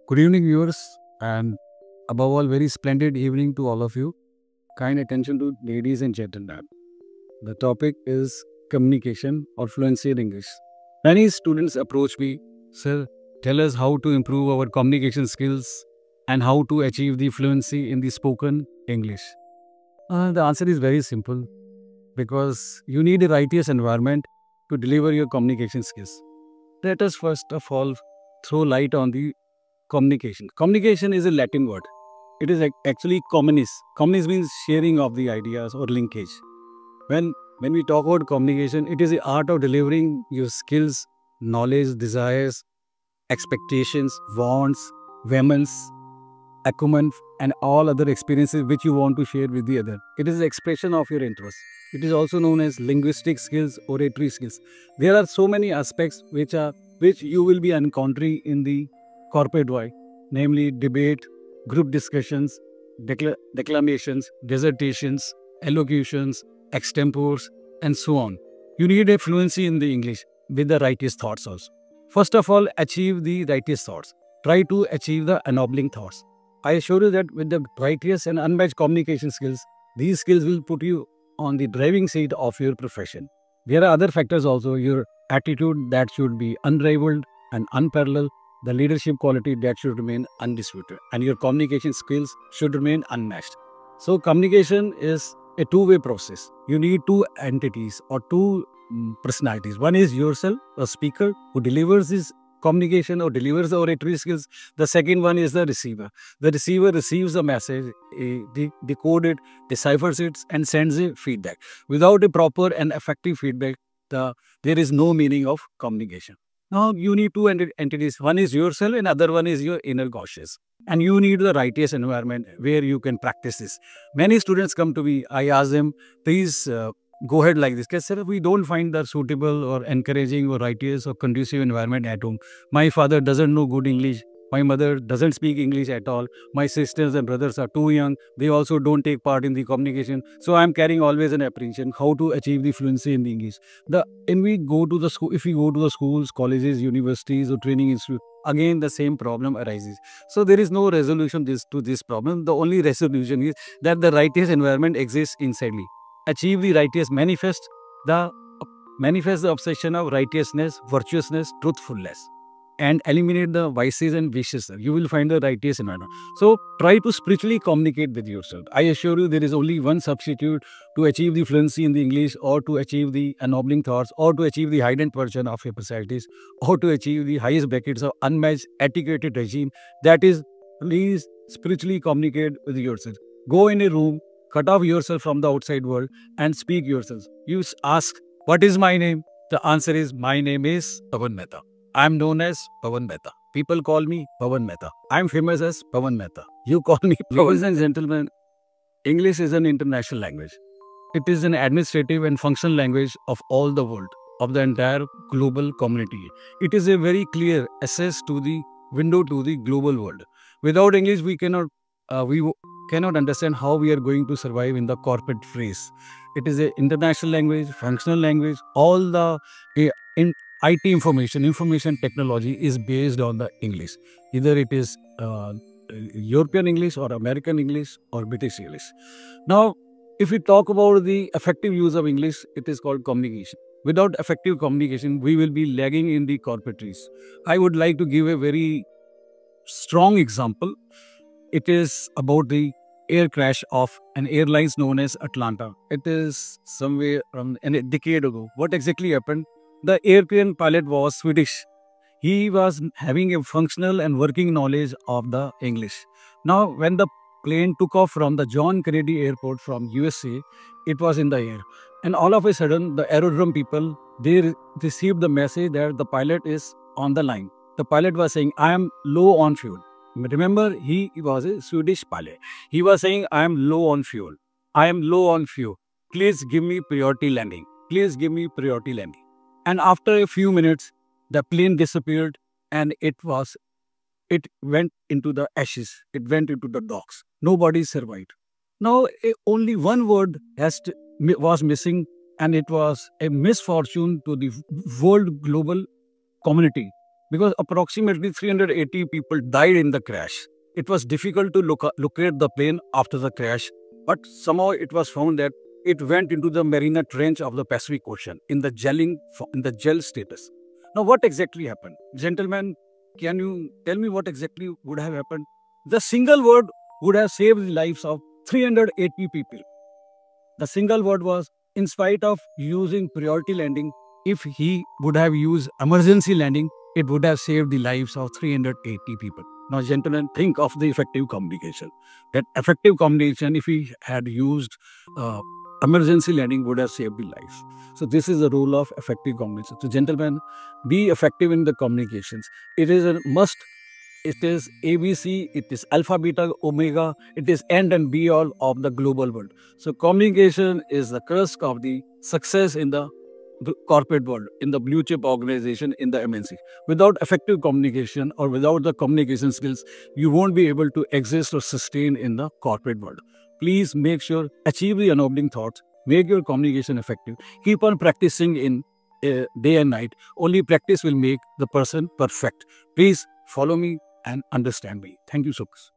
Good evening, viewers, and above all, very splendid evening to all of you. Kind attention to ladies and gentlemen. The topic is communication or fluency in English. Many students approach me, sir, tell us how to improve our communication skills and how to achieve the fluency in the spoken English. The answer is very simple because you need a righteous environment to deliver your communication skills. Let us first of all throw light on the communication. Communication is a Latin word. It is actually communis. Communis means sharing of the ideas or linkage. When we talk about communication, it is the art of delivering your skills, knowledge, desires, expectations, wants, vehemence, acumen, and all other experiences which you want to share with the other. It is the expression of your interest. It is also known as linguistic skills, oratory skills. There are so many aspects which you will be encountering in the corporate world, namely debate, group discussions, declamations, dissertations, elocutions, extempores, and so on. You need a fluency in the English with the righteous thoughts also. First of all, achieve the righteous thoughts. Try to achieve the ennobling thoughts. I assure you that with the righteous and unmatched communication skills, these skills will put you on the driving seat of your profession. There are other factors also, your attitude that should be unrivaled and unparalleled, the leadership quality that should remain undisputed, and your communication skills should remain unmatched. So communication is a two-way process. You need two entities or two personalities. One is yourself, a speaker who delivers his communication or delivers the oratory skills. The second one is the receiver. The receiver receives the message, decodes it, deciphers it, and sends a feedback. Without a proper and effective feedback, there is no meaning of communication. Now, you need two entities. One is yourself and other one is your inner cautious. And you need the righteous environment where you can practice this. Many students come to me, I ask them, please go ahead like this. Because, sir, we don't find the suitable or encouraging or righteous or conducive environment at home. My father doesn't know good English. My mother doesn't speak English at all. My sisters and brothers are too young. They also don't take part in the communication. So I'm carrying always an apprehension how to achieve the fluency in the English. If we go to the schools, colleges, universities, or training institutes, again the same problem arises. So there is no resolution to this problem. The only resolution is that the righteous environment exists inside me. Achieve the righteous, manifest the obsession of righteousness, virtuousness, truthfulness, and eliminate the vices and vicious. You will find the righteous environment. So try to spiritually communicate with yourself. I assure you there is only one substitute to achieve the fluency in the English, or to achieve the ennobling thoughts, or to achieve the heightened version of your personalities, or to achieve the highest brackets of unmatched etiquetted regime. That is, please spiritually communicate with yourself. Go in a room, cut off yourself from the outside world and speak yourself. You ask, what is my name? The answer is, my name is Pawan Mehta. I am known as Pawan Mehta. People call me Pawan Mehta. I am famous as Pawan Mehta. You call me Pawan. Ladies and gentlemen, English is an international language. It is an administrative and functional language of all the world, of the entire global community. It is a very clear access to the window to the global world. Without English, we cannot understand how we are going to survive in the corporate phrase. It is an international language, functional language. All the IT information technology is based on the English. Either it is European English or American English or British English. Now, if we talk about the effective use of English, it is called communication. Without effective communication, we will be lagging in the corporate race. I would like to give a very strong example. It is about the air crash of an airlines known as Atlanta. It is somewhere around a decade ago. What exactly happened? The airplane pilot was Swedish. He was having a functional and working knowledge of the English. Now, when the plane took off from the John Kennedy Airport from USA, it was in the air. And all of a sudden, the aerodrome people, they received the message that the pilot is on the line. The pilot was saying, I am low on fuel. Remember, he was a Swedish pilot. He was saying, I am low on fuel. I am low on fuel. Please give me priority landing. Please give me priority landing. And after a few minutes, the plane disappeared and it went into the ashes. It went into the docks. Nobody survived. Now, only one word was missing, and it was a misfortune to the world global community. because approximately 380 people died in the crash. It was difficult to locate the plane after the crash, but somehow it was found that it went into the Mariana Trench of the Pacific Ocean in the gel status. Now, what exactly happened? Gentlemen, can you tell me what exactly would have happened? The single word would have saved the lives of 380 people. The single word was, in spite of using priority landing, if he would have used emergency landing, it would have saved the lives of 380 people. Now, gentlemen, think of the effective communication. That effective communication, if he had used uh, emergency landing, would have saved the lives. So, this is the role of effective communication. So, gentlemen, be effective in the communications. It is a must. It is ABC, it is alpha, beta, omega, it is end and be all of the global world. So communication is the crux of the success in the corporate world, in the blue chip organization, in the MNC. Without effective communication or without the communication skills, you won't be able to exist or sustain in the corporate world. Please make sure, achieve the ennobling thoughts, make your communication effective. Keep on practicing in day and night. Only practice will make the person perfect. Please follow me and understand me. Thank you so much.